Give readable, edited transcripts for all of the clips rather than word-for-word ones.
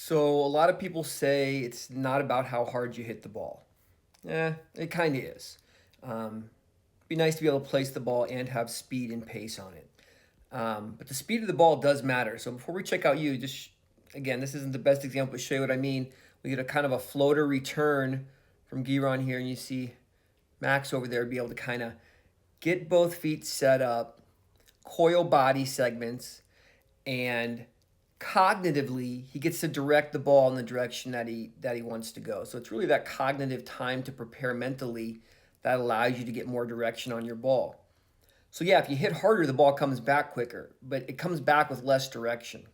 So a lot of people say it's not about how hard you hit the ball. It kind of is. Um, be nice to be able to place the ball and have speed and pace on it. But the speed of the ball does matter. So before we check out you, just again, this isn't the best example, but show you what I mean. We get a kind of a floater return from Giron here, and you see Max over there be able to kind of get both feet set up, coil body segments, and cognitively he gets to direct the ball in the direction that he wants to go. So it's really that cognitive time to prepare mentally that allows you to get more direction on your ball. So yeah, if you hit harder, the ball comes back quicker, but it comes back with less direction.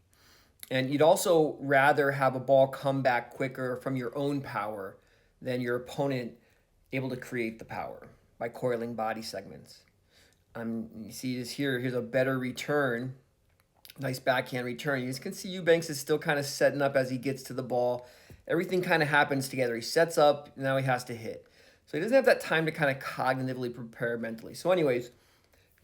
And you'd also rather have a ball come back quicker from your own power than your opponent able to create the power by coiling body segments. You see this here. Here's a better return. Nice backhand return. You can see Eubanks is still kind of setting up as he gets to the ball. Everything kind of happens together. He sets up, now he has to hit. So he doesn't have that time to kind of cognitively prepare mentally. So anyways,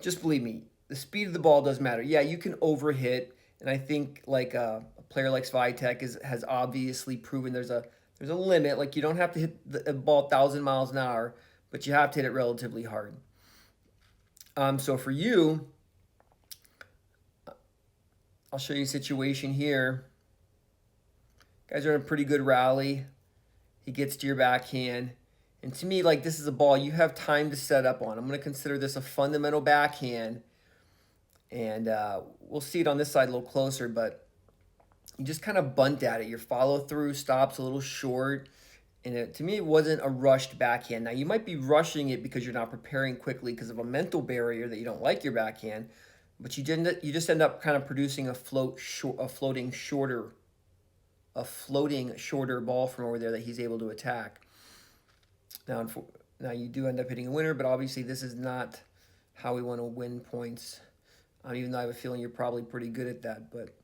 just believe me, the speed of the ball does matter. Yeah, you can overhit, and I think like a player like Swiatek has obviously proven there's a limit. Like you don't have to hit the ball 1,000 miles an hour, but you have to hit it relatively hard. So for you, I'll show you a situation here. Guys are in a pretty good rally. He gets to your backhand. And to me, like this is a ball you have time to set up on. I'm going to consider this a fundamental backhand. And we'll see it on this side a little closer, but you just kind of bunt at it. Your follow through stops a little short. And to me, it wasn't a rushed backhand. Now, you might be rushing it because you're not preparing quickly because of a mental barrier that you don't like your backhand. But you just end up kind of producing a floating shorter ball from over there that he's able to attack. Now you do end up hitting a winner, but obviously this is not how we want to win points. Even though I have a feeling you're probably pretty good at that, but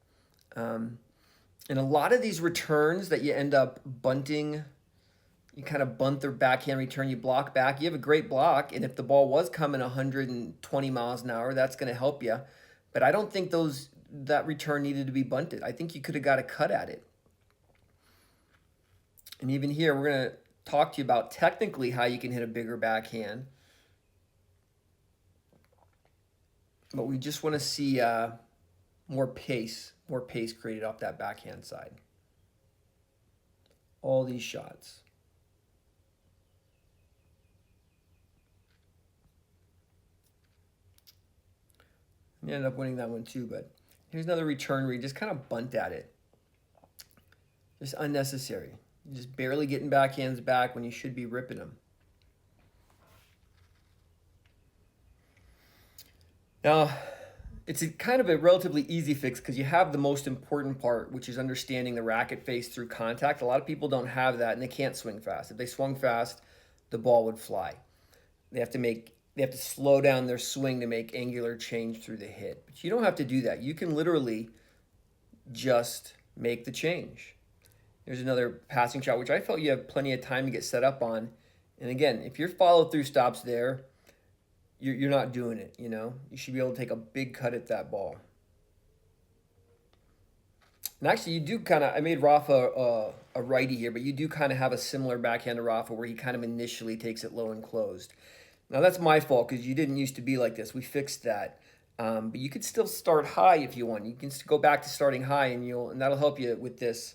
in a lot of these returns that you end up bunting, you kind of bunt their backhand return, you block back, you have a great block, and if the ball was coming 120 miles an hour, that's going to help you. But I don't think that return needed to be bunted. I think you could have got a cut at it. And even here, we're going to talk to you about technically how you can hit a bigger backhand. But we just want to see more pace created off that backhand side. All these shots. You ended up winning that one too, but here's another return where you just kind of bunt at it. Just unnecessary. You're just barely getting backhands back when you should be ripping them. Now, it's kind of a relatively easy fix because you have the most important part, which is understanding the racket face through contact. A lot of people don't have that, and they can't swing fast. If they swung fast, the ball would fly. They have to slow down their swing to make angular change through the hit. But you don't have to do that. You can literally just make the change. There's another passing shot, which I felt you have plenty of time to get set up on. And again, if your follow-through stops there, you're not doing it, you know? You should be able to take a big cut at that ball. And actually, you do kind of, I made Rafa a righty here, but you do kind of have a similar backhand to Rafa where he kind of initially takes it low and closed. Now, that's my fault because you didn't used to be like this. We fixed that. But you could still start high if you want. You can go back to starting high, and that'll help you with this.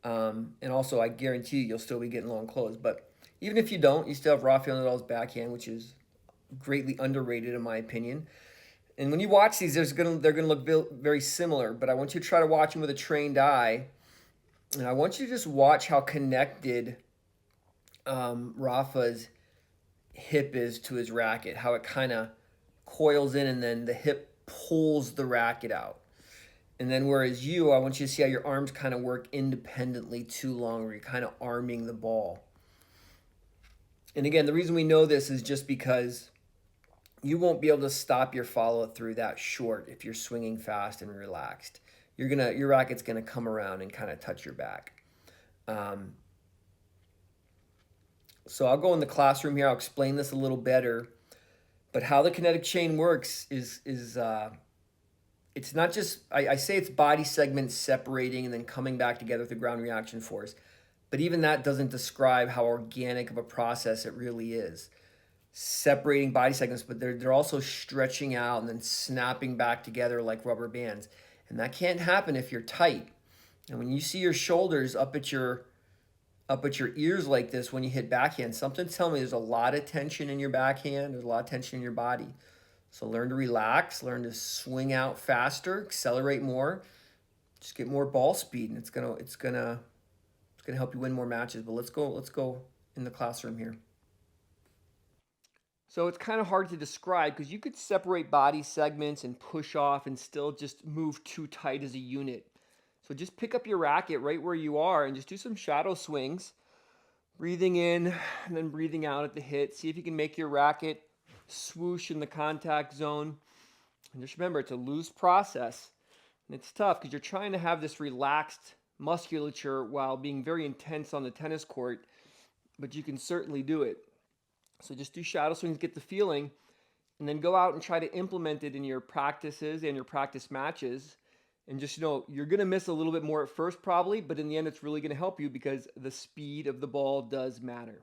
And also, I guarantee you'll still be getting low and closed. But even if you don't, you still have Rafael Nadal's backhand, which is greatly underrated in my opinion. And when you watch these, they're gonna look very similar. But I want you to try to watch them with a trained eye, and I want you to just watch how connected Rafa's hip is to his racket, how it kind of coils in and then the hip pulls the racket out. And then whereas I want you to see how your arms kind of work independently too long, where you're kind of arming the ball. And again, the reason we know this is just because you won't be able to stop your follow through that short if you're swinging fast and relaxed. Your racket's gonna come around and kind of touch your back. So I'll go in the classroom here. I'll explain this a little better. But how the kinetic chain works is it's not just, I say it's body segments separating and then coming back together with the ground reaction force, but even that doesn't describe how organic of a process it really is. Separating body segments, but they're also stretching out and then snapping back together like rubber bands. And that can't happen if you're tight. And when you see your shoulders up at your ears like this when you hit backhand, something's telling me there's a lot of tension in your backhand, there's a lot of tension in your body. So learn to relax, learn to swing out faster, accelerate more, just get more ball speed, and it's gonna help you win more matches. But let's go in the classroom here. So it's kind of hard to describe because you could separate body segments and push off and still just move too tight as a unit. So just pick up your racket right where you are and just do some shadow swings, breathing in and then breathing out at the hit. See if you can make your racket swoosh in the contact zone. And just remember, it's a loose process. And it's tough because you're trying to have this relaxed musculature while being very intense on the tennis court, but you can certainly do it. So just do shadow swings, get the feeling, and then go out and try to implement it in your practices and your practice matches. And just you're going to miss a little bit more at first probably, but in the end, it's really going to help you because the speed of the ball does matter.